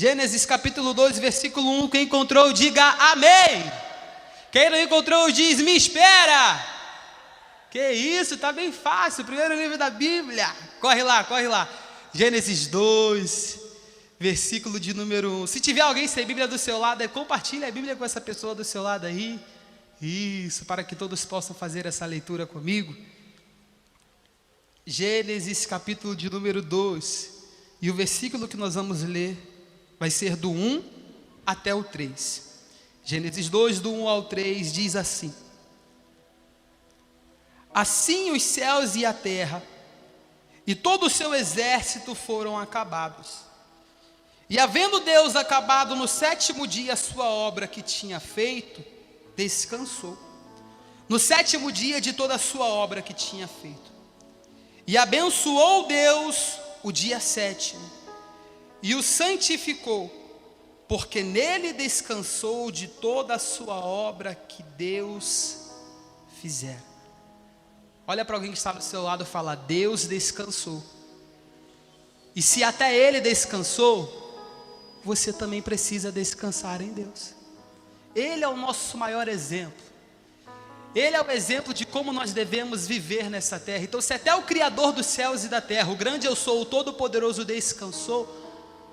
Gênesis capítulo 2, versículo 1. Quem encontrou, diga amém. Quem não encontrou, diz me espera. Que isso, tá bem fácil. Primeiro livro da Bíblia. Corre lá, corre lá. Gênesis 2, versículo de número 1. Se tiver alguém sem Bíblia do seu lado, compartilhe a Bíblia com essa pessoa do seu lado aí. Isso, para que todos possam fazer essa leitura comigo. Gênesis capítulo de número 2. E o versículo que nós vamos ler vai ser do 1 até o 3. Gênesis 2, do 1 ao 3, diz assim: Assim os céus e a terra e todo o seu exército foram acabados. E havendo Deus acabado no 7º dia a sua obra que tinha feito, descansou. No 7º dia de toda a sua obra que tinha feito. E abençoou Deus o dia 7º, e o santificou, porque nele descansou de toda a sua obra que Deus fizera. Olha para alguém que está do seu lado e fala: Deus descansou. E se até Ele descansou, você também precisa descansar em Deus. Ele é o nosso maior exemplo. Ele é o exemplo de como nós devemos viver nessa terra. Então, se até o Criador dos céus e da terra, o grande eu sou, o Todo-Poderoso, descansou,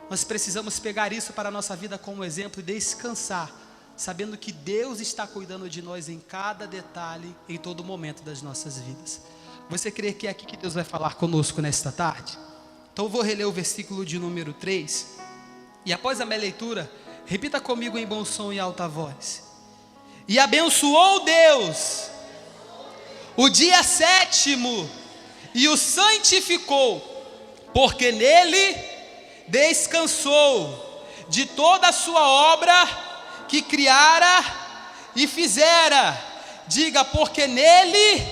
nós precisamos pegar isso para a nossa vida como exemplo e descansar, sabendo que Deus está cuidando de nós em cada detalhe, em todo momento das nossas vidas. Você crê que é aqui que Deus vai falar conosco nesta tarde? Então eu vou reler o versículo de número 3, e após a minha leitura, repita comigo em bom som e alta voz. E abençoou Deus o dia 7º, e o santificou, porque nele descansou de toda a sua obra que criara e fizera. Diga: porque nele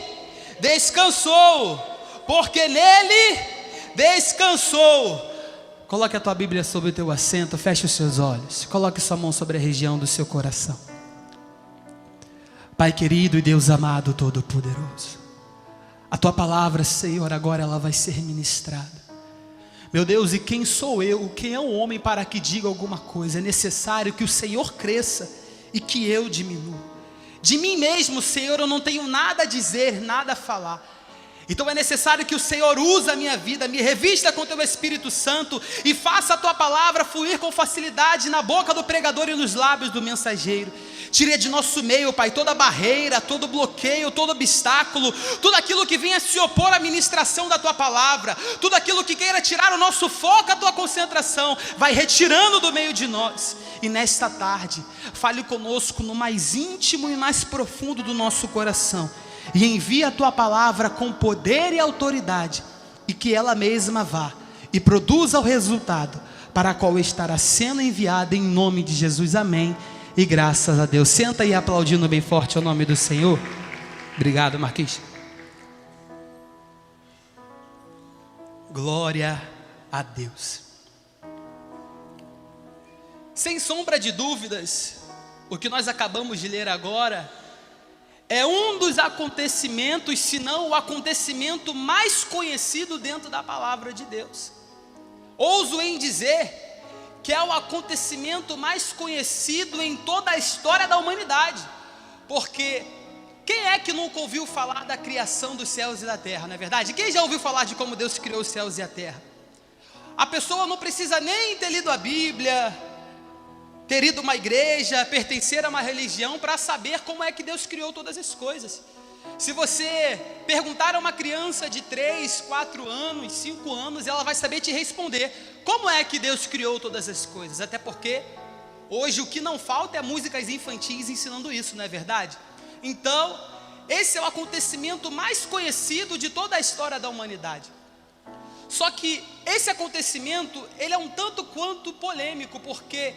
descansou, porque nele descansou. Coloque a tua Bíblia sobre o teu assento, feche os seus olhos, coloque sua mão sobre a região do seu coração. Pai querido e Deus amado todo-poderoso, a tua palavra, Senhor, agora ela vai ser ministrada. Meu Deus, e quem sou eu, quem é o homem para que diga alguma coisa? É necessário que o Senhor cresça e que eu diminua. De mim mesmo, Senhor, eu não tenho nada a dizer, nada a falar. Então é necessário que o Senhor use a minha vida, me revista com teu Espírito Santo e faça a tua palavra fluir com facilidade na boca do pregador e nos lábios do mensageiro. Tire de nosso meio, Pai, toda barreira, todo bloqueio, todo obstáculo, tudo aquilo que venha se opor à ministração da tua palavra, tudo aquilo que queira tirar o nosso foco, a tua concentração, vai retirando do meio de nós. E nesta tarde, fale conosco no mais íntimo e mais profundo do nosso coração, e envie a tua palavra com poder e autoridade, e que ela mesma vá e produza o resultado para a qual estará sendo enviada, em nome de Jesus, amém. E graças a Deus. Senta aí aplaudindo bem forte ao nome do Senhor. Obrigado, Marquinhos. Glória a Deus. Sem sombra de dúvidas, o que nós acabamos de ler agora é um dos acontecimentos, se não o acontecimento mais conhecido dentro da palavra de Deus. Ouso em dizer que é o acontecimento mais conhecido em toda a história da humanidade, porque quem é que nunca ouviu falar da criação dos céus e da terra, não é verdade? Quem já ouviu falar de como Deus criou os céus e a terra? A pessoa não precisa nem ter lido a Bíblia, ter ido a uma igreja, pertencer a uma religião para saber como é que Deus criou todas as coisas. Se você perguntar a uma criança de 3, 4 anos, 5 anos, ela vai saber te responder como é que Deus criou todas as coisas. Até porque hoje o que não falta é músicas infantis ensinando isso, não é verdade? Então, esse é o acontecimento mais conhecido de toda a história da humanidade. Só que esse acontecimento, ele é um tanto quanto polêmico, porque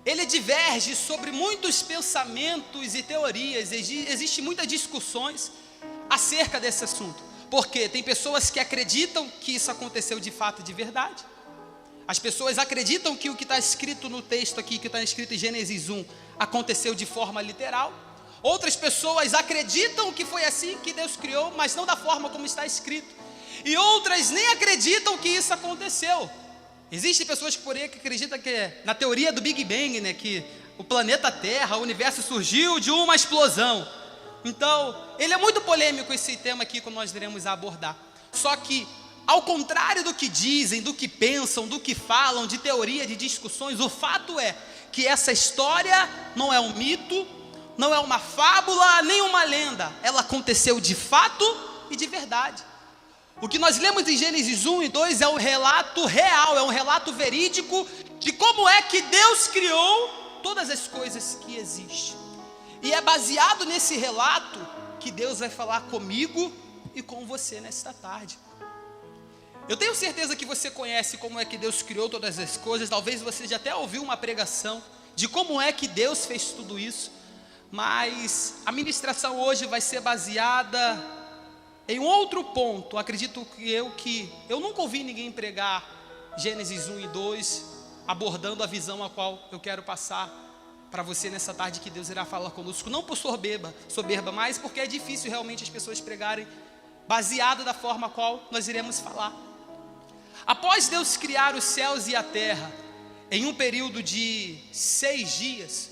ele diverge sobre muitos pensamentos e teorias. Existem muitas discussões acerca desse assunto, porque tem pessoas que acreditam que isso aconteceu de fato e de verdade. As pessoas acreditam que o que está escrito no texto aqui, que está escrito em Gênesis 1, aconteceu de forma literal. Outras pessoas acreditam que foi assim que Deus criou, mas não da forma como está escrito. E outras nem acreditam que isso aconteceu. Existem pessoas por aí que acreditam que na teoria do Big Bang, né, que o planeta Terra, o universo surgiu de uma explosão. Então, ele é muito polêmico esse tema aqui que nós iremos abordar. Só que, ao contrário do que dizem, do que pensam, do que falam, de teoria, de discussões, o fato é que essa história não é um mito, não é uma fábula, nem uma lenda. Ela aconteceu de fato e de verdade. O que nós lemos em Gênesis 1 e 2 é um relato real, é um relato verídico de como é que Deus criou todas as coisas que existem. E é baseado nesse relato que Deus vai falar comigo e com você nesta tarde. Eu tenho certeza que você conhece como é que Deus criou todas as coisas. Talvez você já até ouviu uma pregação de como é que Deus fez tudo isso. Mas a ministração hoje vai ser baseada em um outro ponto. Acredito que eu nunca ouvi ninguém pregar Gênesis 1 e 2, abordando a visão a qual eu quero passar para você nessa tarde, que Deus irá falar conosco, não por soberba, mas porque é difícil realmente as pessoas pregarem baseado da forma a qual nós iremos falar. Após Deus criar os céus e a terra, em um período de 6 dias,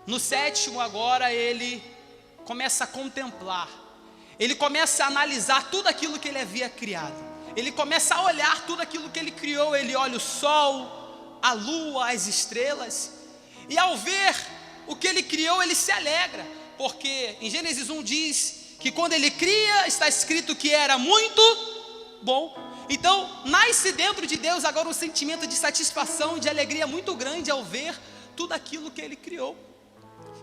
no 7º agora ele começa a contemplar, ele começa a analisar tudo aquilo que ele havia criado, ele começa a olhar tudo aquilo que ele criou, ele olha o sol, a lua, as estrelas, e ao ver o que ele criou, ele se alegra, porque em Gênesis 1 diz que quando ele cria, está escrito que era muito bom. Então nasce dentro de Deus agora um sentimento de satisfação, de alegria muito grande ao ver tudo aquilo que ele criou.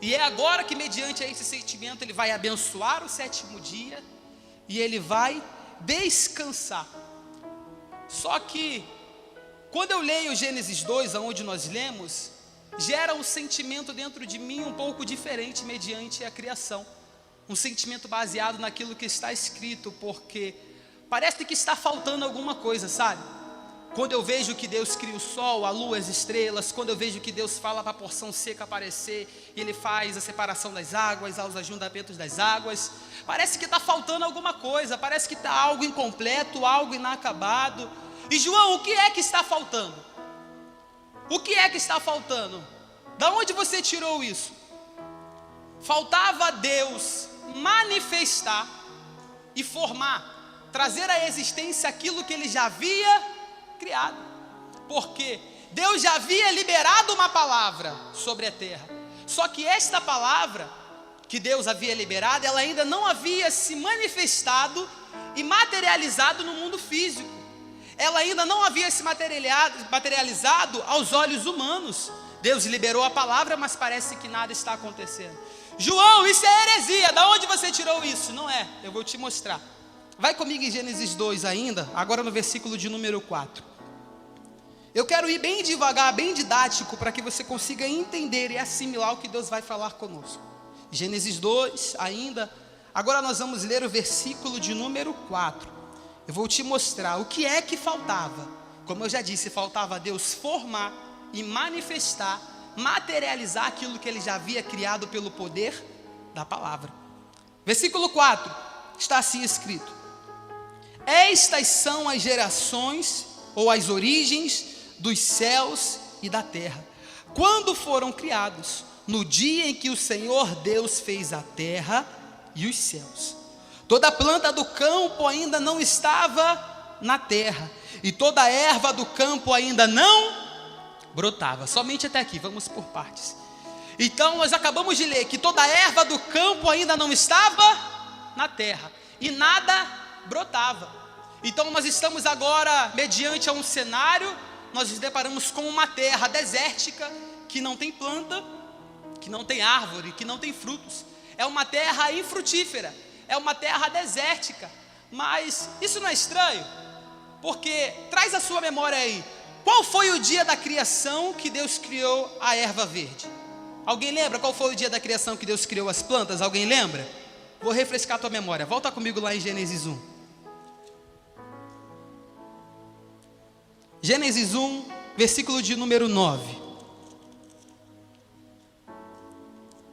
E é agora que, mediante esse sentimento, ele vai abençoar o 7º dia e ele vai descansar. Só que quando eu leio Gênesis 2, aonde nós lemos, gera um sentimento dentro de mim um pouco diferente mediante a criação. Um sentimento baseado naquilo que está escrito, porque parece que está faltando alguma coisa, sabe? Quando eu vejo que Deus cria o sol, a lua, as estrelas, quando eu vejo que Deus fala para a porção seca aparecer, e Ele faz a separação das águas, aos ajuntamentos das águas, parece que está faltando alguma coisa, parece que está algo incompleto, algo inacabado. E João, o que é que está faltando? O que é que está faltando? Da onde você tirou isso? Faltava Deus manifestar e formar, trazer à existência aquilo que Ele já havia criado. Porque Deus já havia liberado uma palavra sobre a terra. Só que esta palavra que Deus havia liberado, ela ainda não havia se manifestado e materializado no mundo físico. Ela ainda não havia se materializado aos olhos humanos. Deus liberou a palavra, mas parece que nada está acontecendo. João, isso é heresia, da onde você tirou isso? Não é, eu vou te mostrar. Vai comigo em Gênesis 2 ainda, agora no versículo de número 4. Eu quero ir bem devagar, bem didático, para que você consiga entender e assimilar o que Deus vai falar conosco. Gênesis 2 ainda, agora nós vamos ler o versículo de número 4. Eu vou te mostrar o que é que faltava. Como eu já disse, faltava Deus formar e manifestar, materializar aquilo que Ele já havia criado pelo poder da palavra. Versículo 4, está assim escrito: estas são as gerações, ou as origens dos céus e da terra, quando foram criados, no dia em que o Senhor Deus fez a terra e os céus. Toda planta do campo ainda não estava na terra, e toda a erva do campo ainda não brotava. Somente até aqui, vamos por partes. Então nós acabamos de ler que toda a erva do campo ainda não estava na terra, e nada brotava. Então nós estamos agora, mediante a um cenário, nós nos deparamos com uma terra desértica, que não tem planta, que não tem árvore, que não tem frutos. É uma terra infrutífera, é uma terra desértica. Mas isso não é estranho? Porque traz a sua memória aí, qual foi o dia da criação que Deus criou a erva verde? Alguém lembra qual foi o dia da criação que Deus criou as plantas? Alguém lembra? Vou refrescar a tua memória, volta comigo lá em Gênesis 1. Gênesis 1, versículo de número 9.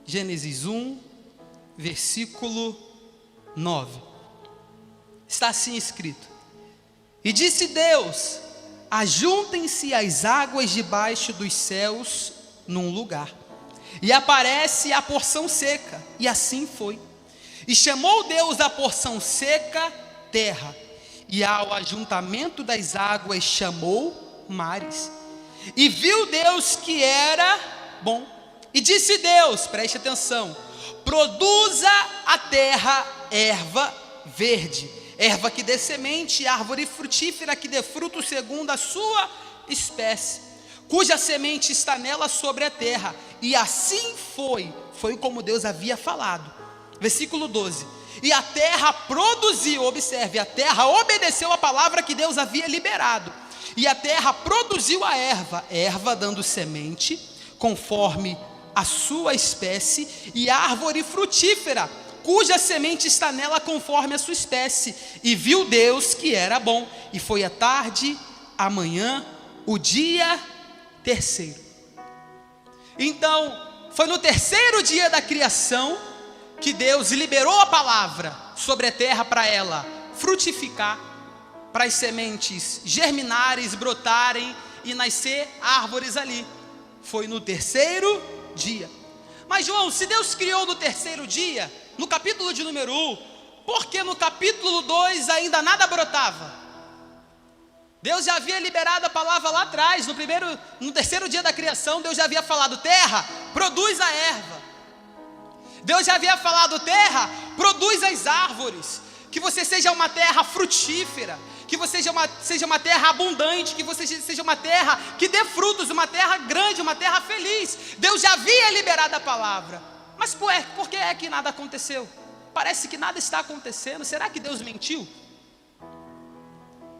Gênesis 1, versículo 9. Está assim escrito: e disse Deus: ajuntem-se as águas debaixo dos céus num lugar, e aparece a porção seca, e assim foi. E chamou Deus a porção seca terra, e ao ajuntamento das águas chamou mares. E viu Deus que era bom, e disse Deus, preste atenção: produza a terra erva verde, erva que dê semente, árvore frutífera que dê fruto segundo a sua espécie, cuja semente está nela sobre a terra. E assim foi como Deus havia falado. Versículo 12: e a terra produziu, observe, a terra obedeceu a palavra que Deus havia liberado, e a terra produziu a erva dando semente, conforme a sua espécie, e a árvore frutífera, cuja semente está nela conforme a sua espécie. E viu Deus que era bom, e foi a tarde, a manhã, o dia terceiro. Então, foi no terceiro dia da criação que Deus liberou a palavra sobre a terra para ela frutificar, para as sementes germinarem, brotarem e nascer árvores ali. Foi no terceiro dia. Mas João, se Deus criou no terceiro dia, no capítulo de número 1, por que no capítulo 2 ainda nada brotava? Deus já havia liberado a palavra lá atrás, no terceiro dia da criação. Deus já havia falado: terra, produz a erva. Deus já havia falado: terra, produz as árvores, que você seja uma terra frutífera, que você seja uma terra abundante, que você seja uma terra que dê frutos, uma terra grande, uma terra feliz. Deus já havia liberado a palavra. Mas por que é que nada aconteceu? Parece que nada está acontecendo. Será que Deus mentiu?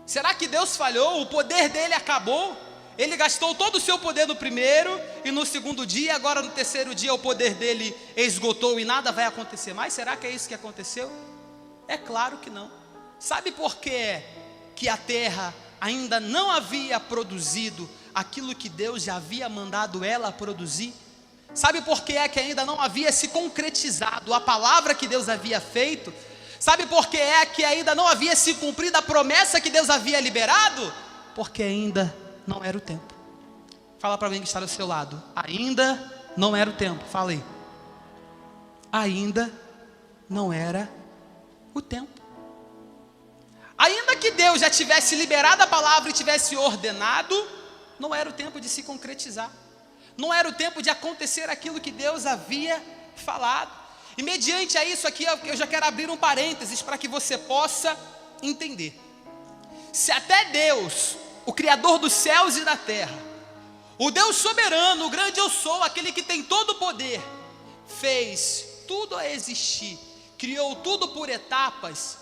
Será que Deus falhou? O poder dele acabou? Ele gastou todo o seu poder no primeiro e no segundo dia, agora no terceiro dia o poder dele esgotou e nada vai acontecer mais? Será que é isso que aconteceu? É claro que não. Sabe por que a terra ainda não havia produzido aquilo que Deus já havia mandado ela produzir? Sabe por que ainda não havia se concretizado a palavra que Deus havia feito? Sabe por que ainda não havia se cumprido a promessa que Deus havia liberado? Porque ainda não era o tempo. Fala para alguém que está do seu lado: ainda não era o tempo. Fala aí. Ainda não era o tempo. Ainda que Deus já tivesse liberado a palavra e tivesse ordenado, não era o tempo de se concretizar. Não era o tempo de acontecer aquilo que Deus havia falado. E mediante a isso aqui, eu já quero abrir um parênteses para que você possa entender. Se até Deus, o Criador dos céus e da terra, o Deus soberano, o grande eu sou, aquele que tem todo o poder, fez tudo a existir, criou tudo por etapas,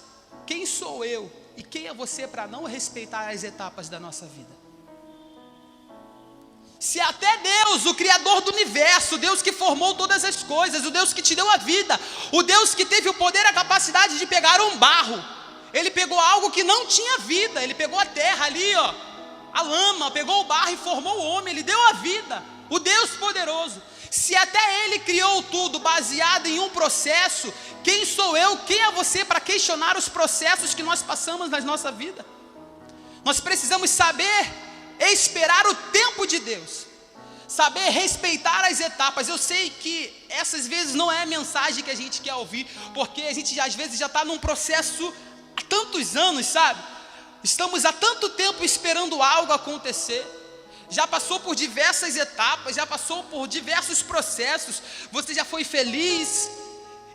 quem sou eu e quem é você para não respeitar as etapas da nossa vida? Se até Deus, o Criador do universo, o Deus que formou todas as coisas, o Deus que te deu a vida, o Deus que teve o poder, a capacidade de pegar um barro, ele pegou algo que não tinha vida, ele pegou a terra ali, ó, a lama, pegou o barro e formou o homem, ele deu a vida, o Deus poderoso. Se até ele criou tudo baseado em um processo, quem sou eu, quem é você para questionar os processos que nós passamos na nossa vida? Nós precisamos saber esperar o tempo de Deus, saber respeitar as etapas. Eu sei que essas vezes não é a mensagem que a gente quer ouvir, porque a gente às vezes já está num processo há tantos anos, sabe? Estamos há tanto tempo esperando algo acontecer, já passou por diversas etapas, já passou por diversos processos. Você já foi feliz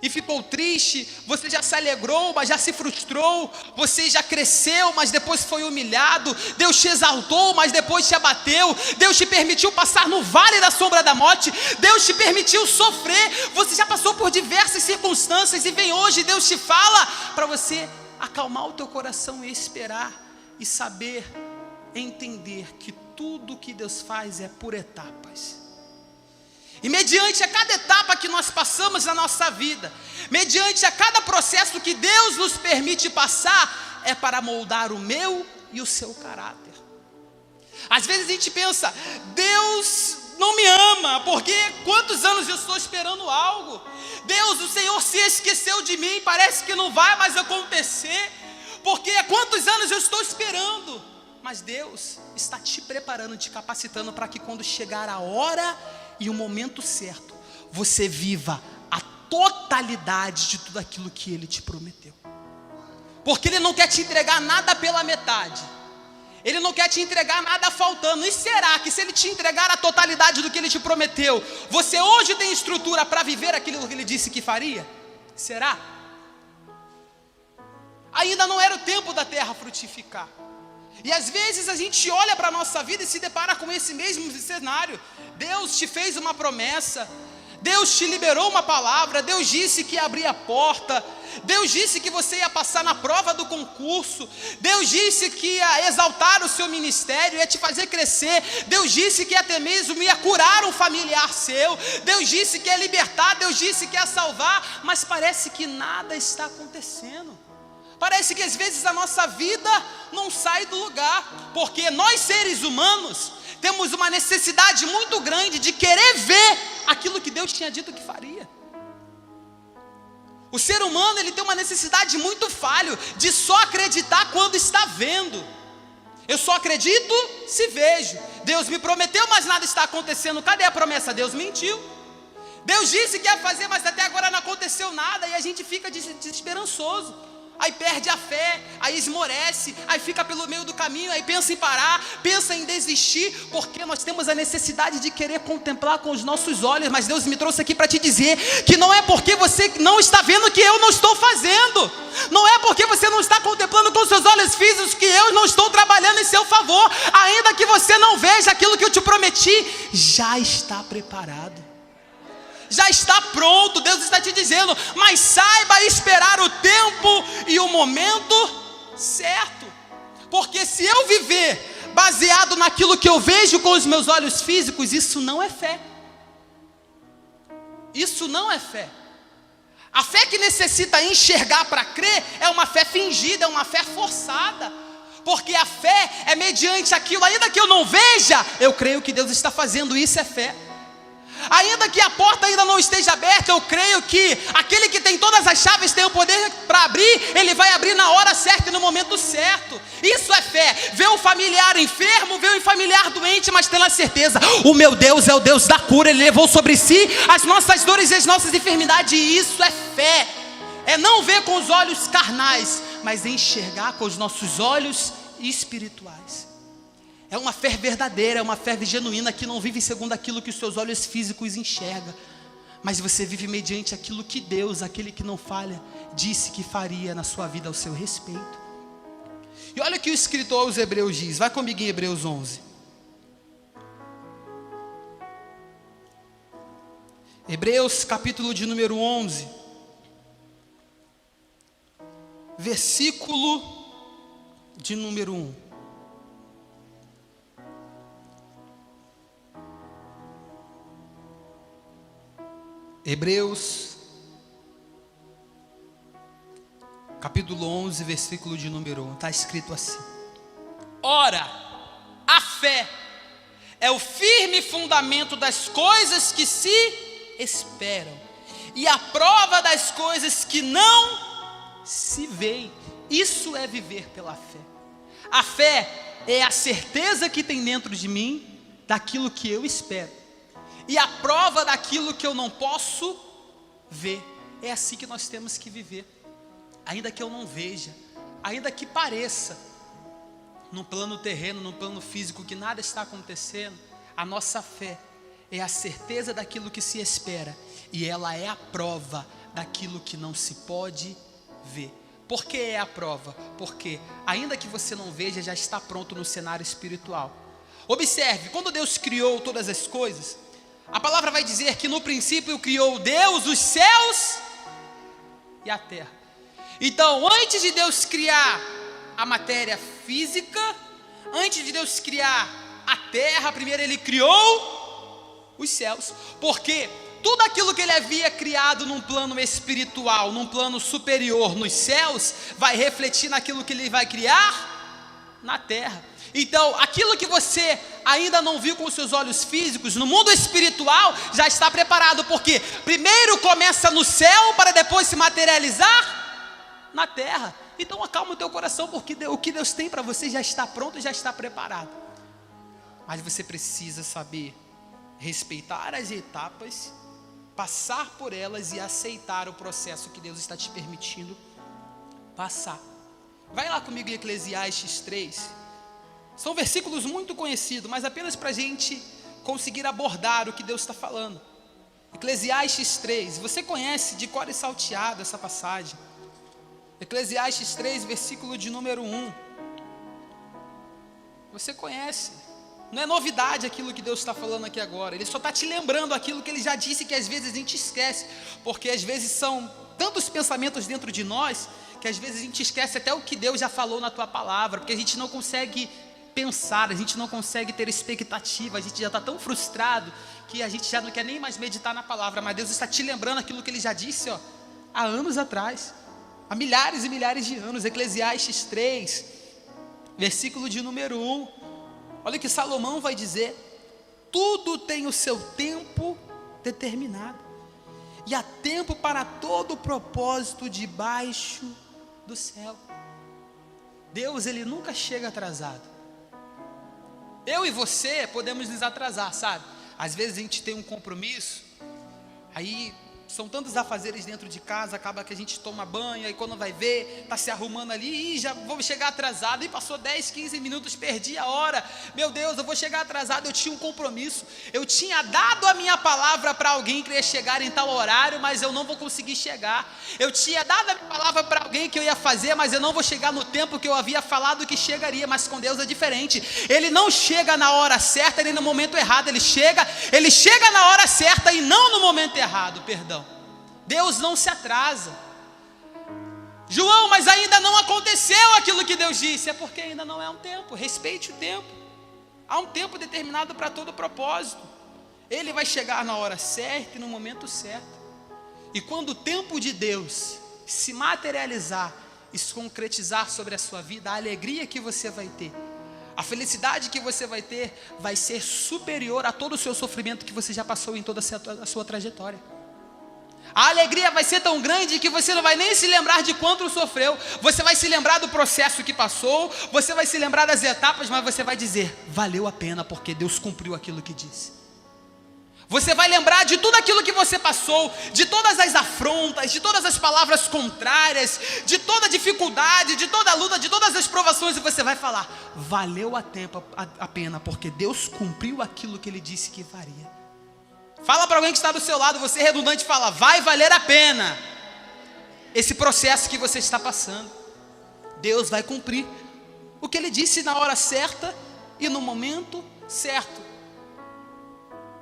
e ficou triste, você já se alegrou, mas já se frustrou, você já cresceu, mas depois foi humilhado, Deus te exaltou, mas depois te abateu, Deus te permitiu passar no vale da sombra da morte, Deus te permitiu sofrer, você já passou por diversas circunstâncias, e vem hoje, Deus te fala para você acalmar o teu coração e esperar, e saber entender que tudo que Deus faz é por etapas. E mediante a cada etapa que nós passamos na nossa vida, mediante a cada processo que Deus nos permite passar, é para moldar o meu e o seu caráter. Às vezes a gente pensa: Deus não me ama, porque quantos anos eu estou esperando algo? Deus, o Senhor se esqueceu de mim, parece que não vai mais acontecer, porque há quantos anos eu estou esperando? mas Deus está te preparando, te capacitando para que quando chegar a hora e o momento certo, você viva a totalidade de tudo aquilo que Ele te prometeu. Porque Ele não quer te entregar nada pela metade. Ele não quer te entregar nada faltando. E será que se Ele te entregar a totalidade do que Ele te prometeu, você hoje tem estrutura para viver aquilo que Ele disse que faria? Será? Ainda não era o tempo da terra frutificar. E às vezes a gente olha para a nossa vida e se depara com esse mesmo cenário. Deus te fez uma promessa, Deus te liberou uma palavra, Deus disse que ia abrir a porta, Deus disse que você ia passar na prova do concurso, Deus disse que ia exaltar o seu ministério, ia te fazer crescer, Deus disse que até mesmo ia curar um familiar seu, Deus disse que ia libertar, Deus disse que ia salvar, mas parece que nada está acontecendo. Parece que às vezes a nossa vida não sai do lugar, porque nós seres humanos temos uma necessidade muito grande de querer ver aquilo que Deus tinha dito que faria. O ser humano, ele tem uma necessidade muito falha de só acreditar quando está vendo. Eu só acredito se vejo. Deus me prometeu, mas nada está acontecendo. Cadê a promessa? Deus mentiu. Deus disse que ia fazer, mas até agora não aconteceu nada, e a gente fica desesperançoso. Aí perde a fé, aí esmorece, aí fica pelo meio do caminho, aí pensa em parar, pensa em desistir, porque nós temos a necessidade de querer contemplar com os nossos olhos. Mas Deus me trouxe aqui para te dizer que não é porque você não está vendo que eu não estou fazendo, não é porque você não está contemplando com seus olhos físicos que eu não estou trabalhando em seu favor. Ainda que você não veja aquilo que eu te prometi, já está preparado, já está pronto. Deus está te dizendo, mas saiba esperar o tempo e o momento certo. Porque se eu viver baseado naquilo que eu vejo com os meus olhos físicos, isso não é fé. Isso não é fé. A fé que necessita enxergar para crer é uma fé fingida, é uma fé forçada. Porque a fé é mediante aquilo, ainda que eu não veja, eu creio que Deus está fazendo, isso é fé. Ainda que a porta ainda não esteja aberta, eu creio que aquele que tem todas as chaves tem o poder para abrir, ele vai abrir na hora certa e no momento certo. Isso é fé. Ver o familiar enfermo, ver o familiar doente, mas ter a certeza, o meu Deus é o Deus da cura, Ele levou sobre si as nossas dores e as nossas enfermidades. E isso é fé. É não ver com os olhos carnais, mas enxergar com os nossos olhos espirituais. É uma fé verdadeira, é uma fé genuína, que não vive segundo aquilo que os seus olhos físicos enxergam, mas você vive mediante aquilo que Deus, aquele que não falha, disse que faria na sua vida ao seu respeito. E olha o que o escritor aos Hebreus diz. Vai comigo em Hebreus 11. Hebreus capítulo de número 11, versículo de número 1. Hebreus, capítulo 11, versículo de número 1, está escrito assim: ora, a fé é o firme fundamento das coisas que se esperam, e a prova das coisas que não se veem. Isso é viver pela fé. A fé é a certeza que tem dentro de mim daquilo que eu espero, e a prova daquilo que eu não posso ver. É assim que nós temos que viver. Ainda que eu não veja, ainda que pareça, no plano terreno, no plano físico, que nada está acontecendo, a nossa fé é a certeza daquilo que se espera, e ela é a prova daquilo que não se pode ver. Por que é a prova? Porque ainda que você não veja, já está pronto no cenário espiritual. Observe, quando Deus criou todas as coisas, a palavra vai dizer que no princípio criou Deus os céus e a terra. Então, antes de Deus criar a matéria física, antes de Deus criar a terra, primeiro Ele criou os céus. Porque tudo aquilo que Ele havia criado num plano espiritual, num plano superior nos céus, vai refletir naquilo que Ele vai criar na terra. Então, aquilo que você ainda não viu com os seus olhos físicos, no mundo espiritual já está preparado, porque primeiro começa no céu para depois se materializar na terra. Então acalma o teu coração, porque o que Deus tem para você já está pronto, já está preparado. Mas você precisa saber respeitar as etapas, passar por elas e aceitar o processo que Deus está te permitindo passar. Vai lá comigo em Eclesiastes 3. São versículos muito conhecidos, mas apenas para a gente conseguir abordar o que Deus está falando. Eclesiastes 3, você conhece de cor e salteado essa passagem. Eclesiastes 3, versículo de número 1. Você conhece. Não é novidade aquilo que Deus está falando aqui agora. Ele só está te lembrando aquilo que Ele já disse, que às vezes a gente esquece. Porque às vezes são tantos pensamentos dentro de nós, que às vezes a gente esquece até o que Deus já falou na tua palavra. Porque a gente não consegue pensar, a gente não consegue ter expectativa. A gente já está tão frustrado que a gente já não quer nem mais meditar na palavra. Mas Deus está te lembrando aquilo que Ele já disse, há anos atrás. Há milhares e milhares de anos. Eclesiastes 3, versículo de número 1. Olha o que Salomão vai dizer: tudo tem o seu tempo determinado, e há tempo para todo o propósito debaixo do céu. Deus, Ele nunca chega atrasado. Eu e você podemos nos atrasar, sabe? Às vezes a gente tem um compromisso, aí são tantos afazeres dentro de casa, acaba que a gente toma banho, aí quando vai ver, está se arrumando ali, já vou chegar atrasado, e passou 10, 15 minutos, perdi a hora, meu Deus, eu vou chegar atrasado, eu tinha um compromisso, eu tinha dado a minha palavra para alguém que ia chegar em tal horário, mas eu não vou conseguir chegar, eu tinha dado a minha palavra para alguém que eu ia fazer, mas eu não vou chegar no tempo que eu havia falado que chegaria. Mas com Deus é diferente, Ele não chega na hora certa, nem no momento errado, Ele chega na hora certa e não no momento errado, perdão. Deus não se atrasa. João, mas ainda não aconteceu aquilo que Deus disse. É porque ainda não é um tempo. Respeite o tempo. Há um tempo determinado para todo propósito. Ele vai chegar na hora certa e no momento certo. E quando o tempo de Deus se materializar e se concretizar sobre a sua vida, a alegria que você vai ter, a felicidade que você vai ter, vai ser superior a todo o seu sofrimento que você já passou em toda a sua trajetória. A alegria vai ser tão grande que você não vai nem se lembrar de quanto sofreu. Você vai se lembrar do processo que passou, você vai se lembrar das etapas, mas você vai dizer: valeu a pena, porque Deus cumpriu aquilo que disse. Você vai lembrar de tudo aquilo que você passou, de todas as afrontas, de todas as palavras contrárias, de toda a dificuldade, de toda a luta, de todas as provações, e você vai falar: valeu a pena, porque Deus cumpriu aquilo que Ele disse que faria. Fala para alguém que está do seu lado, você é redundante, fala: vai valer a pena esse processo que você está passando. Deus vai cumprir o que Ele disse na hora certa e no momento certo.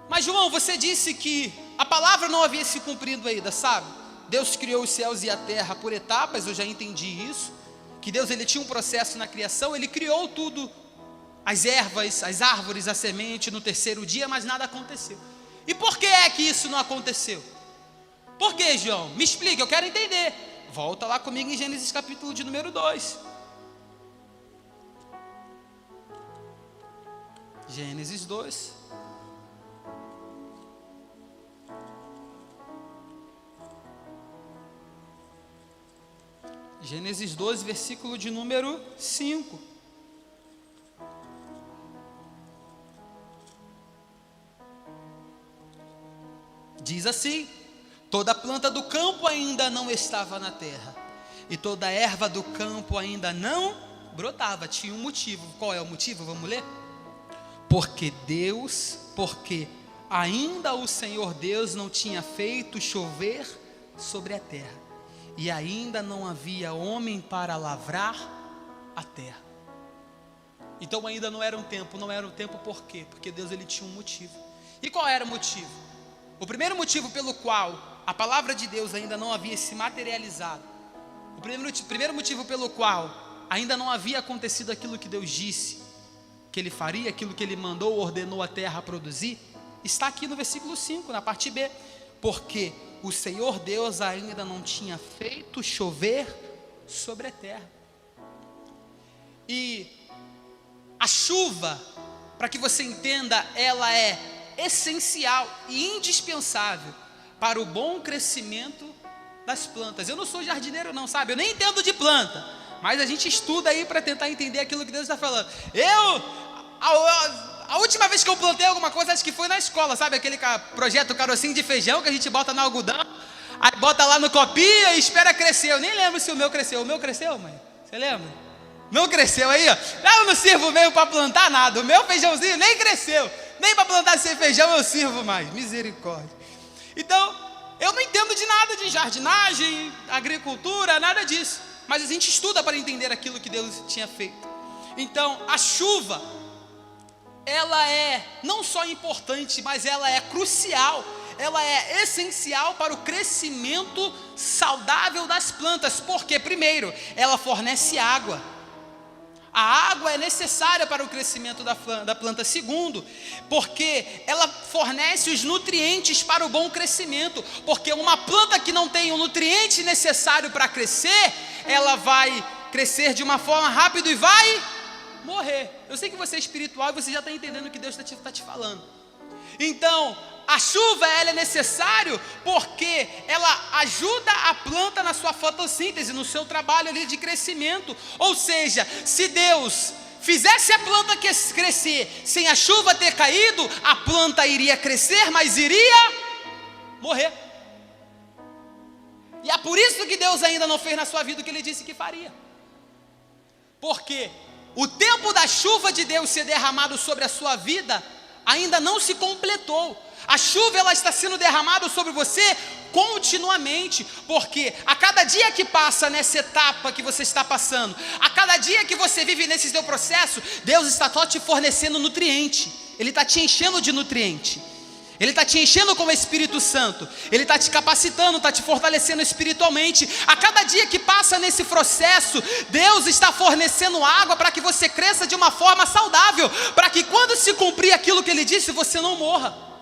Mas João, você disse que a palavra não havia se cumprido ainda, sabe? Deus criou os céus e a terra por etapas, eu já entendi isso. Que Deus, Ele tinha um processo na criação, Ele criou tudo, as ervas, as árvores, a semente no terceiro dia, mas nada aconteceu. E por que é que isso não aconteceu? Por que, João? Me explica, eu quero entender. Volta lá comigo em Gênesis capítulo de número 2. Gênesis 2. Gênesis 12, versículo de número 5. Diz assim: toda planta do campo ainda não estava na terra, e toda erva do campo ainda não brotava. Tinha um motivo. Qual é o motivo? Vamos ler? Porque ainda o Senhor Deus não tinha feito chover sobre a terra, e ainda não havia homem para lavrar a terra. Então ainda não era um tempo. Não era um tempo por quê? Porque Deus, Ele tinha um motivo. E qual era o motivo? O primeiro motivo pelo qual a palavra de Deus ainda não havia se materializado, o primeiro motivo pelo qual ainda não havia acontecido aquilo que Deus disse que Ele faria, aquilo que Ele mandou, ordenou a terra a produzir, está aqui no versículo 5, na parte B. Porque o Senhor Deus ainda não tinha feito chover sobre a terra. E a chuva, para que você entenda, ela é essencial e indispensável para o bom crescimento das plantas. Eu não sou jardineiro não, sabe? Eu nem entendo de planta, mas a gente estuda aí para tentar entender aquilo que Deus está falando. A última vez que eu plantei alguma coisa, acho que foi na escola, sabe? Aquele projeto carocinho de feijão que a gente bota no algodão, aí bota lá no copinho e espera crescer. Eu nem lembro se o meu cresceu. O meu cresceu, mãe? Você lembra? Não cresceu aí, ó. Eu não sirvo mesmo para plantar nada. O meu feijãozinho nem cresceu. Nem para plantar esse feijão eu sirvo mais. Misericórdia. Então, eu não entendo de nada de jardinagem, agricultura, nada disso. Mas a gente estuda para entender aquilo que Deus tinha feito. Então, a chuva, ela é não só importante, mas ela é crucial. Ela é essencial para o crescimento saudável das plantas. Porque, primeiro, ela fornece água. A água é necessária para o crescimento da planta. Segundo, porque ela fornece os nutrientes para o bom crescimento. Porque uma planta que não tem o nutriente necessário para crescer, ela vai crescer de uma forma rápida e vai morrer. Eu sei que você é espiritual e você já está entendendo o que Deus está te falando. Então, a chuva ela é necessária porque ela ajuda a planta na sua fotossíntese, no seu trabalho ali de crescimento. Ou seja, se Deus fizesse a planta crescer sem a chuva ter caído, a planta iria crescer, mas iria morrer. E é por isso que Deus ainda não fez na sua vida o que Ele disse que faria. Porque o tempo da chuva de Deus ser derramado sobre a sua vida ainda não se completou. A chuva ela está sendo derramada sobre você continuamente, porque a cada dia que passa nessa etapa que você está passando, a cada dia que você vive nesse seu processo, Deus está só te fornecendo nutriente. Ele está te enchendo de nutriente. Ele está te enchendo com o Espírito Santo. Ele está te capacitando, está te fortalecendo espiritualmente. A cada dia que passa nesse processo, Deus está fornecendo água para que você cresça de uma forma saudável, para que quando se cumprir aquilo que Ele disse, você não morra.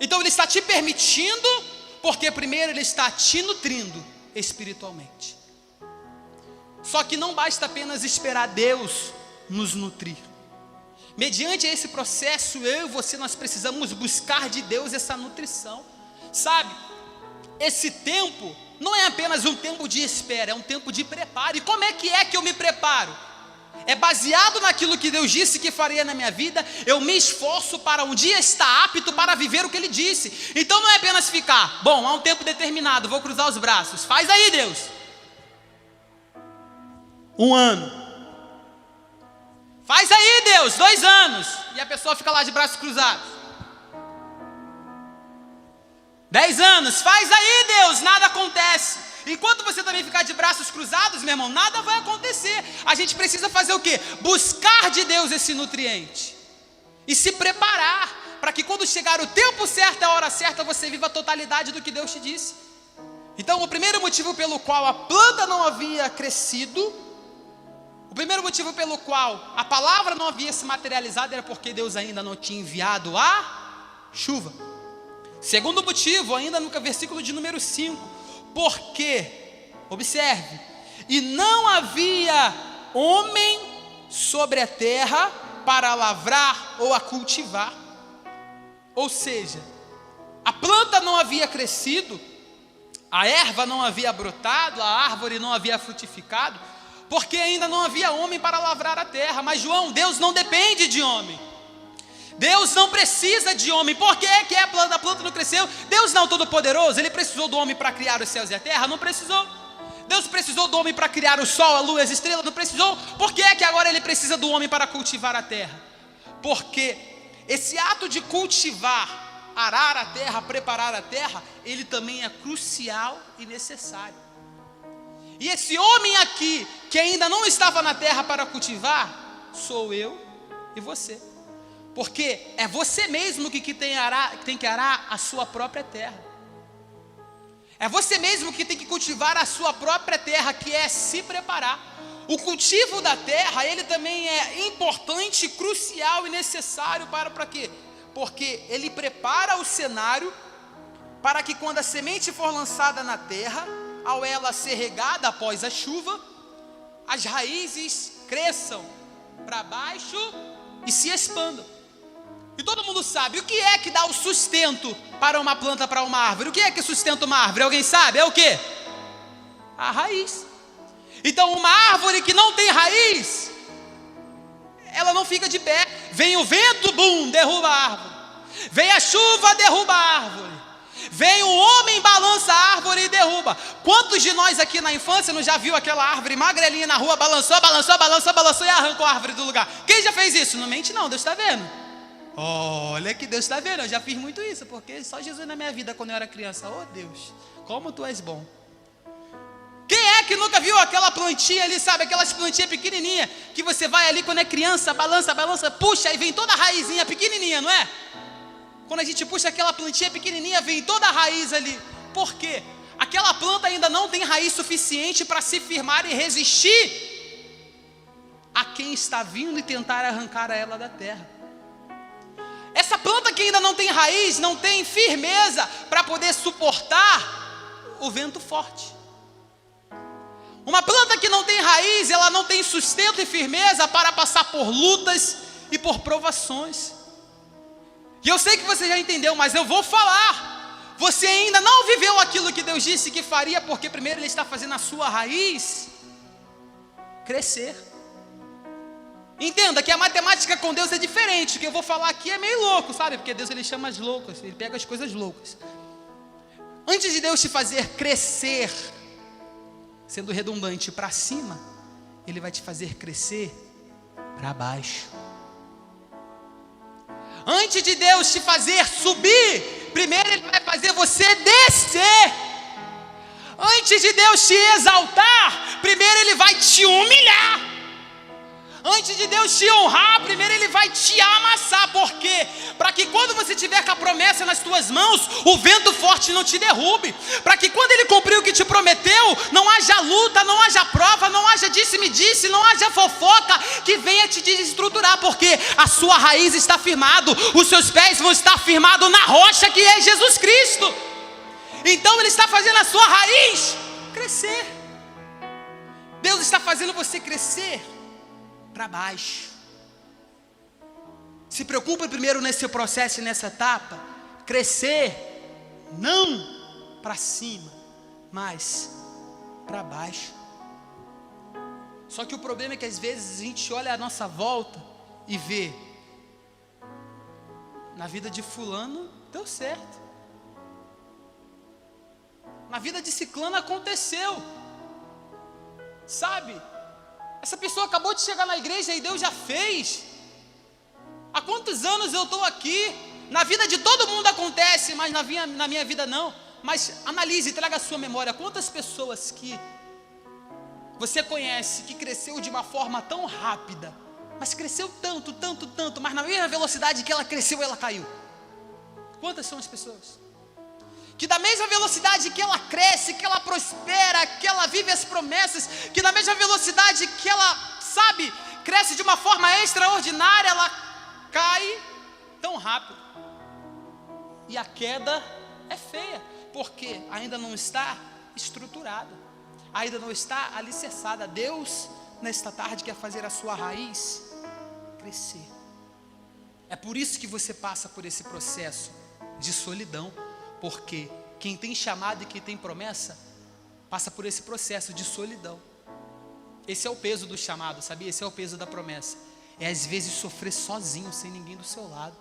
Então Ele está te permitindo, porque primeiro Ele está te nutrindo espiritualmente. Só que não basta apenas esperar Deus nos nutrir. Mediante esse processo, eu e você, nós precisamos buscar de Deus essa nutrição. Sabe, esse tempo não é apenas um tempo de espera, é um tempo de preparo. E como é que eu me preparo? É baseado naquilo que Deus disse que faria na minha vida. Eu me esforço para um dia estar apto para viver o que Ele disse. Então não é apenas ficar, bom, há um tempo determinado, vou cruzar os braços. Faz aí, Deus. 1 ano. Faz aí, Deus, 2 anos. E a pessoa fica lá de braços cruzados. 10 anos. Faz aí, Deus, nada acontece. Enquanto você também ficar de braços cruzados, meu irmão, nada vai acontecer. A gente precisa fazer o quê? Buscar de Deus esse nutriente. E se preparar, para que quando chegar o tempo certo, a hora certa, você viva a totalidade do que Deus te disse. Então, o primeiro motivo pelo qual a planta não havia crescido, o primeiro motivo pelo qual a palavra não havia se materializado era porque Deus ainda não tinha enviado a chuva. Segundo motivo, ainda no versículo de número 5, porque, observe, e não havia homem sobre a terra para a lavrar ou a cultivar. Ou seja, a planta não havia crescido, a erva não havia brotado, a árvore não havia frutificado, porque ainda não havia homem para lavrar a terra. Mas João, Deus não depende de homem. Deus não precisa de homem. Por que a planta não cresceu? Deus não é o Todo-Poderoso. Ele precisou do homem para criar os céus e a terra? Não precisou. Deus precisou do homem para criar o sol, a lua, as estrelas? Não precisou. Por que agora Ele precisa do homem para cultivar a terra? Porque esse ato de cultivar, arar a terra, preparar a terra, ele também é crucial e necessário. E esse homem aqui, que ainda não estava na terra para cultivar, sou eu e você. Porque é você mesmo que tem que arar a sua própria terra. É você mesmo que tem que cultivar a sua própria terra, que é se preparar. O cultivo da terra, ele também é importante, crucial e necessário para quê? Porque ele prepara o cenário para que quando a semente for lançada na terra, ao ela ser regada após a chuva, as raízes cresçam para baixo e se expandam. E todo mundo sabe, o que é que dá o sustento para uma planta, para uma árvore? O que é que sustenta uma árvore? Alguém sabe? É o quê? A raiz. Então uma árvore que não tem raiz, ela não fica de pé. Vem o vento, bum, derruba a árvore. Vem a chuva, derruba a árvore. Vem o homem, balança a árvore e derruba. Quantos de nós aqui na infância não já viu aquela árvore magrelinha na rua, balançou e arrancou a árvore do lugar? Quem já fez isso? Não mente não, Deus está vendo. Olha que Deus está vendo, eu já fiz muito isso, porque só Jesus na minha vida quando eu era criança. Oh Deus, como tu és bom. Quem é que nunca viu aquela plantinha ali, sabe, aquelas plantinhas pequenininhas, que você vai ali quando é criança, balança, puxa, e vem toda a raizinha pequenininha, não é? Quando a gente puxa aquela plantinha pequenininha, vem toda a raiz ali. Por quê? Aquela planta ainda não tem raiz suficiente para se firmar e resistir a quem está vindo e tentar arrancar ela da terra. Essa planta que ainda não tem raiz, não tem firmeza para poder suportar o vento forte. Uma planta que não tem raiz, ela não tem sustento e firmeza para passar por lutas e por provações. E eu sei que você já entendeu, mas eu vou falar. Você ainda não viveu aquilo que Deus disse que faria, porque primeiro Ele está fazendo a sua raiz crescer. Entenda que a matemática com Deus é diferente. O que eu vou falar aqui é meio louco, sabe? Porque Deus, Ele chama as loucas, Ele pega as coisas loucas. Antes de Deus te fazer crescer, sendo redundante, para cima, Ele vai te fazer crescer para baixo. Antes de Deus te fazer subir, primeiro Ele vai fazer você descer. Antes de Deus te exaltar, primeiro Ele vai te humilhar. Antes de Deus te honrar, primeiro Ele vai te amassar. Por quê? Para que quando você tiver com a promessa nas tuas mãos, o vento forte não te derrube. Para que quando Ele cumprir o que te prometeu, não haja luta, não haja prova, não haja disse-me-disse, não haja fofoca que venha te desestruturar. Porque a sua raiz está firmado, os seus pés vão estar firmados na rocha que é Jesus Cristo. Então Ele está fazendo a sua raiz crescer. Deus está fazendo você crescer para baixo. Se preocupe primeiro nesse processo e nessa etapa, crescer não para cima, mas para baixo. Só que o problema é que às vezes a gente olha à nossa volta e vê, na vida de fulano deu certo, na vida de ciclano aconteceu, sabe? Essa pessoa acabou de chegar na igreja e Deus já fez. Há quantos anos eu estou aqui? Na vida de todo mundo acontece, mas na minha vida não. Mas analise, traga a sua memória. Quantas pessoas que você conhece que cresceu de uma forma tão rápida, mas cresceu tanto, mas na mesma velocidade que ela cresceu, ela caiu? Quantas são as pessoas? Que da mesma velocidade que ela cresce, que ela prospera, que ela vive as promessas, que na mesma velocidade que ela, sabe, cresce de uma forma extraordinária, ela cai tão rápido. E a queda é feia, porque ainda não está estruturada, ainda não está alicerçada. Deus, nesta tarde, quer fazer a sua raiz crescer. É por isso que você passa por esse processo de solidão. Porque quem tem chamado e quem tem promessa passa por esse processo de solidão. Esse é o peso do chamado, sabia? Esse é o peso da promessa. É às vezes sofrer sozinho, sem ninguém do seu lado.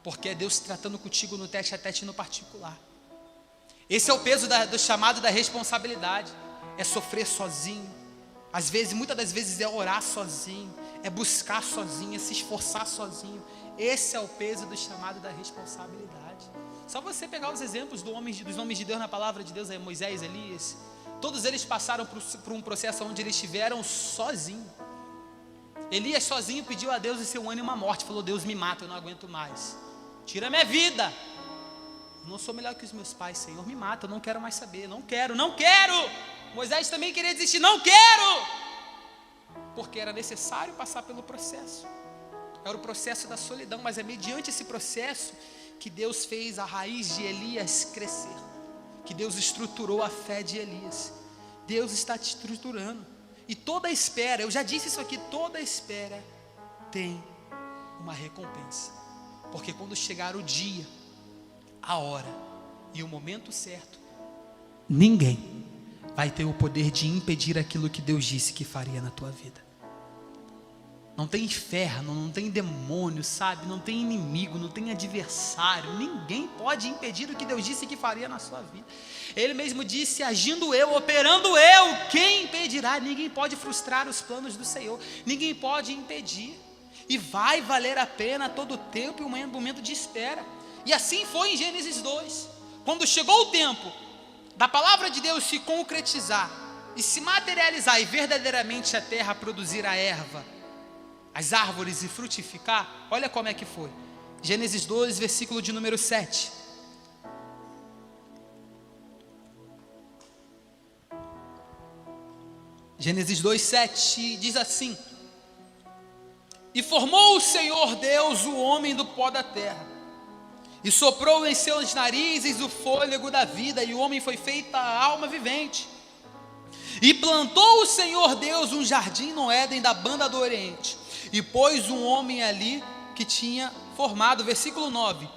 Porque é Deus tratando contigo no tete a tete no particular. Esse é o peso do chamado, da responsabilidade. É sofrer sozinho. Às vezes, muitas das vezes é orar sozinho, é buscar sozinho, é se esforçar sozinho. Esse é o peso do chamado, da responsabilidade. Só você pegar os exemplos dos homens de Deus na palavra de Deus, Moisés, Elias, todos eles passaram por um processo onde eles estiveram sozinhos. Elias sozinho pediu a Deus o seu ânimo à morte, falou: Deus, me mata, eu não aguento mais, tira minha vida, eu não sou melhor que os meus pais, Senhor, me mata, eu não quero mais saber, não quero. Moisés também queria desistir, não quero, porque era necessário passar pelo processo. Era o processo da solidão, mas é mediante esse processo que Deus fez a raiz de Elias crescer, que Deus estruturou a fé de Elias. Deus está te estruturando, e toda espera, eu já disse isso aqui, toda espera tem uma recompensa, porque quando chegar o dia, a hora e o momento certo, ninguém vai ter o poder de impedir aquilo que Deus disse que faria na tua vida. Não tem inferno, não tem demônio, sabe? Não tem inimigo, não tem adversário. Ninguém pode impedir o que Deus disse que faria na sua vida. Ele mesmo disse: agindo eu, operando eu, quem impedirá? Ninguém pode frustrar os planos do Senhor. Ninguém pode impedir. E vai valer a pena todo o tempo e um momento de espera. E assim foi em Gênesis 2. Quando chegou o tempo da palavra de Deus se concretizar e se materializar e verdadeiramente a terra produzir a erva, as árvores e frutificar, olha como é que foi. Gênesis 2, versículo de número 7. Gênesis 2, 7 diz assim: e formou o Senhor Deus o homem do pó da terra, e soprou em seus narizes o fôlego da vida, e o homem foi feita alma vivente. E plantou o Senhor Deus um jardim no Éden da banda do Oriente, e pôs um homem ali que tinha formado. Versículo 9,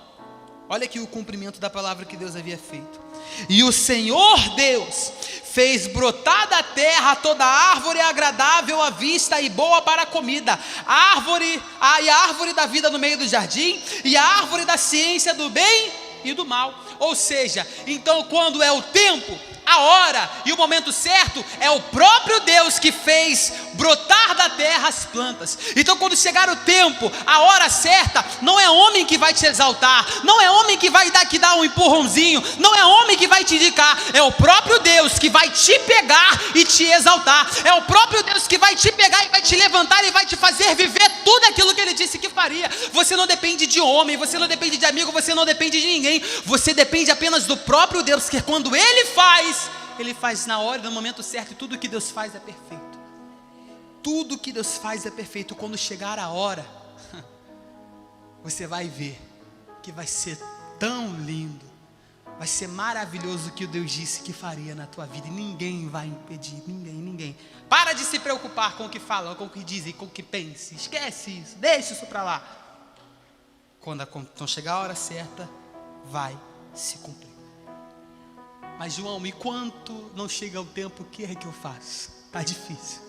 olha aqui o cumprimento da palavra que Deus havia feito. E o Senhor Deus fez brotar da terra toda árvore agradável à vista e boa para a comida, a árvore da vida no meio do jardim, e a árvore da ciência do bem e do mal. Ou seja, então quando é o tempo, a hora e o momento certo, é o próprio Deus que fez brotar da terra as plantas. Então quando chegar o tempo, a hora certa, não é homem que vai te exaltar, não é homem que vai dar um empurrãozinho, não é homem que vai te indicar, é o próprio Deus que vai te pegar e te exaltar, é o próprio Deus que vai te pegar e vai te levantar e vai te fazer viver tudo aquilo que Ele disse que faria. Você não depende de homem, você não depende de amigo, você não depende de ninguém, você depende apenas do próprio Deus, que quando Ele faz na hora, no momento certo, e tudo que Deus faz é perfeito. Tudo que Deus faz é perfeito. Quando chegar a hora, você vai ver que vai ser tão lindo, vai ser maravilhoso o que o Deus disse que faria na tua vida, e ninguém vai impedir, ninguém. Para de se preocupar com o que falam, com o que dizem, com o que pensam, esquece isso, deixa isso para lá. Quando chegar a hora certa, vai se cumprir. Mas João, e quanto não chega o tempo, o que é que eu faço? Está difícil.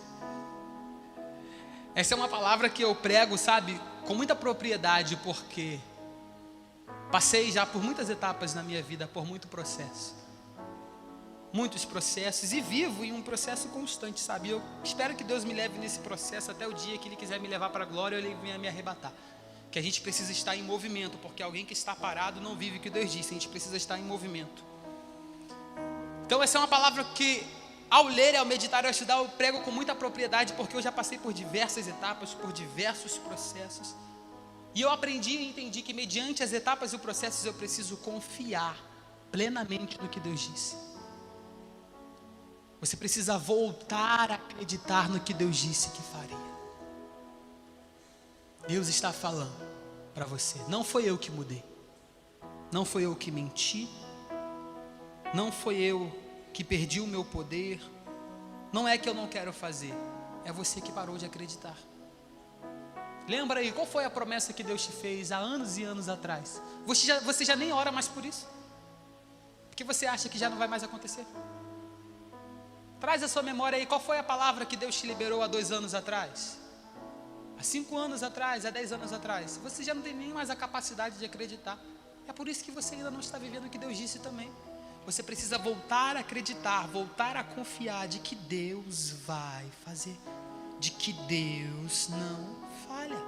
Essa é uma palavra que eu prego, sabe, com muita propriedade, porque passei já por muitas etapas na minha vida, por muitos processos, e vivo em um processo constante, sabe? Eu espero que Deus me leve nesse processo até o dia que Ele quiser me levar para a glória, ou Ele venha me arrebatar. Que a gente precisa estar em movimento, porque alguém que está parado não vive o que Deus disse, a gente precisa estar em movimento. Então essa é uma palavra que, ao ler e ao meditar e ao estudar, eu prego com muita propriedade, porque eu já passei por diversas etapas, por diversos processos, e eu aprendi e entendi que mediante as etapas e os processos eu preciso confiar plenamente no que Deus disse. Você precisa voltar a acreditar no que Deus disse que faria. Deus está falando para você: não foi eu que mudei, não foi eu que menti, não foi eu que perdi o meu poder, não é que eu não quero fazer, é você que parou de acreditar. Lembra aí, qual foi a promessa que Deus te fez há anos e anos atrás? Você já nem ora mais por isso, porque você acha que já não vai mais acontecer. Traz a sua memória aí, qual foi a palavra que Deus te liberou há 2 anos atrás? Há 5 anos atrás, há 10 anos atrás? Você já não tem nem mais a capacidade de acreditar. É por isso que você ainda não está vivendo o que Deus disse também. Você precisa voltar a acreditar, voltar a confiar de que Deus vai fazer, de que Deus não falha.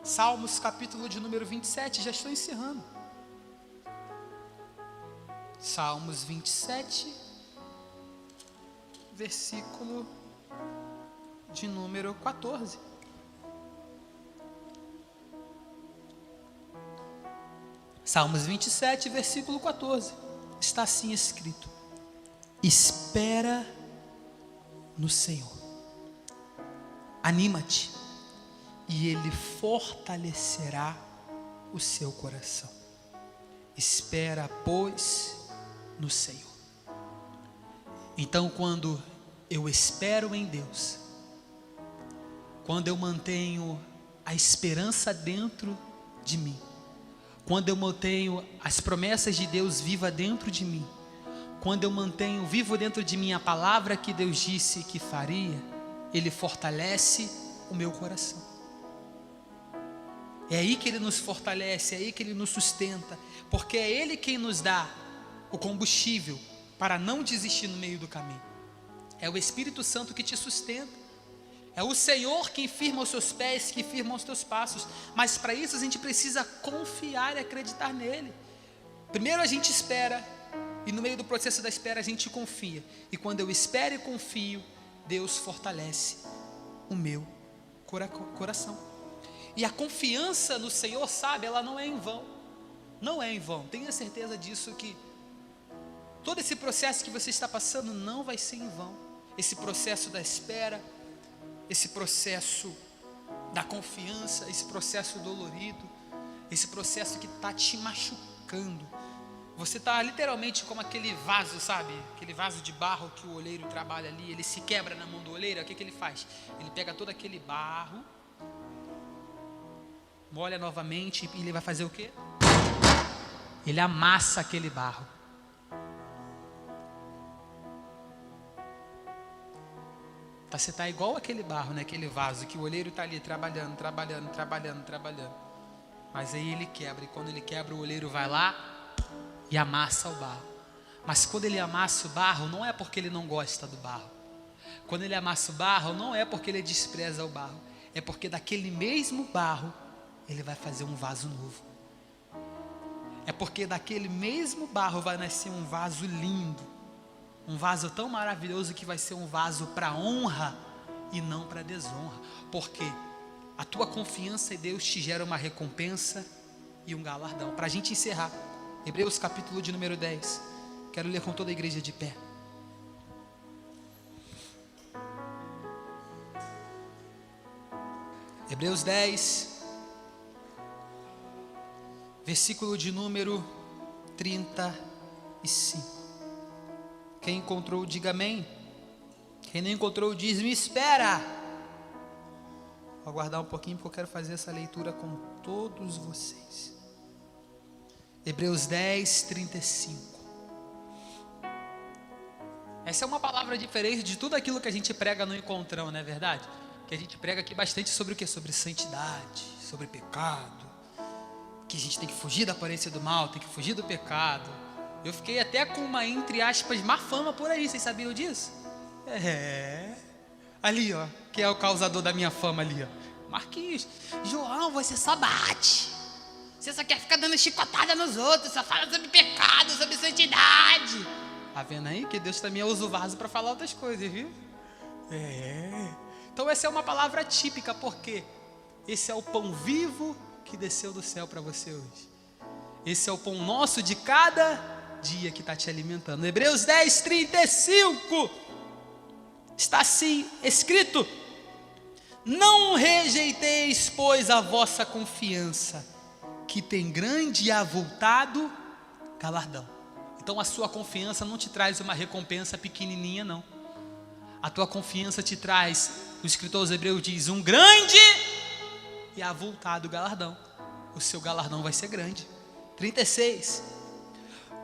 Salmos capítulo de número 27, já estou encerrando. Salmos 27, versículo de número 14. Salmos 27, versículo 14. Está assim escrito: espera no Senhor, anima-te, e Ele fortalecerá o seu coração. Espera, pois, no Senhor. Então, quando eu espero em Deus, quando eu mantenho a esperança dentro de mim, quando eu mantenho as promessas de Deus viva dentro de mim, quando eu mantenho vivo dentro de mim a palavra que Deus disse que faria, Ele fortalece o meu coração. É aí que Ele nos fortalece, é aí que Ele nos sustenta, porque é Ele quem nos dá o combustível para não desistir no meio do caminho. É o Espírito Santo que te sustenta, é o Senhor quem firma os seus pés, que firma os teus passos, mas para isso a gente precisa confiar e acreditar nele. Primeiro a gente espera, e no meio do processo da espera a gente confia, e quando eu espero e confio, Deus fortalece o meu coração. E a confiança no Senhor, sabe, ela não é em vão. Não é em vão. Tenha certeza disso, que todo esse processo que você está passando não vai ser em vão. Esse processo da espera, esse processo da confiança, esse processo dolorido, esse processo que está te machucando. Você está literalmente como aquele vaso, sabe? Aquele vaso de barro que o oleiro trabalha ali, ele se quebra na mão do oleiro. O que ele faz? Ele pega todo aquele barro, molha novamente e ele vai fazer o quê? Ele amassa aquele barro. Você está igual aquele barro, né? Aquele vaso que o oleiro está ali trabalhando. Mas aí ele quebra, e quando ele quebra, o oleiro vai lá e amassa o barro. Mas quando ele amassa o barro, não é porque ele não gosta do barro. Quando ele amassa o barro, não é porque ele despreza o barro. É porque daquele mesmo barro, ele vai fazer um vaso novo. É porque daquele mesmo barro vai nascer um vaso lindo. Um vaso tão maravilhoso que vai ser um vaso para honra e não para desonra. Porque a tua confiança em Deus te gera uma recompensa e um galardão. Para a gente encerrar, Hebreus capítulo de número 10. Quero ler com toda a igreja de pé. Hebreus 10, versículo de número 35. Quem encontrou, diga amém. Quem não encontrou, diz: me espera. Vou aguardar um pouquinho, porque eu quero fazer essa leitura com todos vocês. Hebreus 10, 35. Essa é uma palavra diferente de tudo aquilo que a gente prega no encontrão, não é verdade? Que a gente prega aqui bastante sobre o quê? Sobre santidade, sobre pecado, que a gente tem que fugir da aparência do mal, tem que fugir do pecado. Eu fiquei até com uma, entre aspas, má fama por aí, vocês sabiam disso? Ali ó, que é o causador da minha fama ali ó, Marquinhos. João, você só bate, você só quer ficar dando chicotada nos outros, só fala sobre pecado, sobre santidade. Tá vendo aí que Deus também usa o vaso para falar outras coisas, viu? Então essa é uma palavra típica, porque esse é o pão vivo que desceu do céu para você hoje. Esse é o pão nosso de cada dia que está te alimentando. Hebreus 10, 35. Está assim escrito: não rejeiteis, pois, a vossa confiança, que tem grande e avultado galardão. Então a sua confiança não te traz uma recompensa pequenininha, não. A tua confiança te traz, o escritor aos Hebreus diz, um grande e avultado galardão. O seu galardão vai ser grande. 36.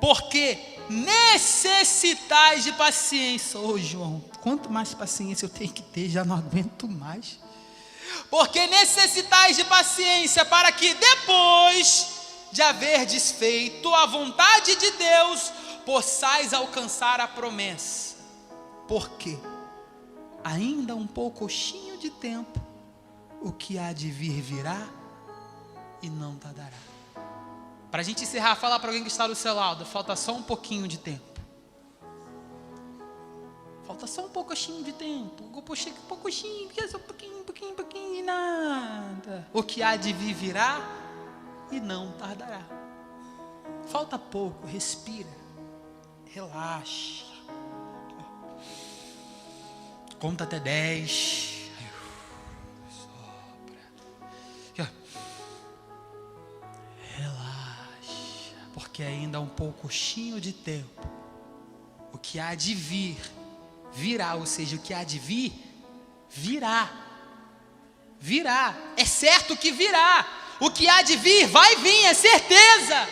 Porque necessitais de paciência. Ô João, quanto mais paciência eu tenho que ter, já não aguento mais. Porque necessitais de paciência, para que depois de haver desfeito a vontade de Deus, possais alcançar a promessa. Porque ainda um pouquinho de tempo, o que há de vir virá e não tardará. Para a gente encerrar, falar para alguém que está do seu lado: falta só um pouquinho de tempo. Falta só um pouquinho de tempo. Pouquinho, só um pouquinho e nada. O que há de vir virá e não tardará. Falta pouco, respira, relaxa. Conta até 10. Sopra. Relaxa. Porque ainda há um pouquinho de tempo. O que há de vir, virá. Ou seja, o que há de vir, virá. Virá. É certo que virá. O que há de vir, vai vir, é certeza.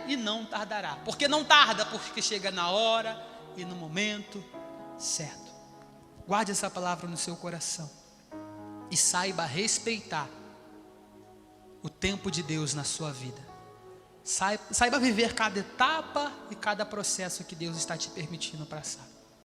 E não tardará. Porque não tarda, porque chega na hora e no momento certo. Guarde essa palavra no seu coração e saiba respeitar o tempo de Deus na sua vida. Saiba viver cada etapa e cada processo que Deus está te permitindo passar.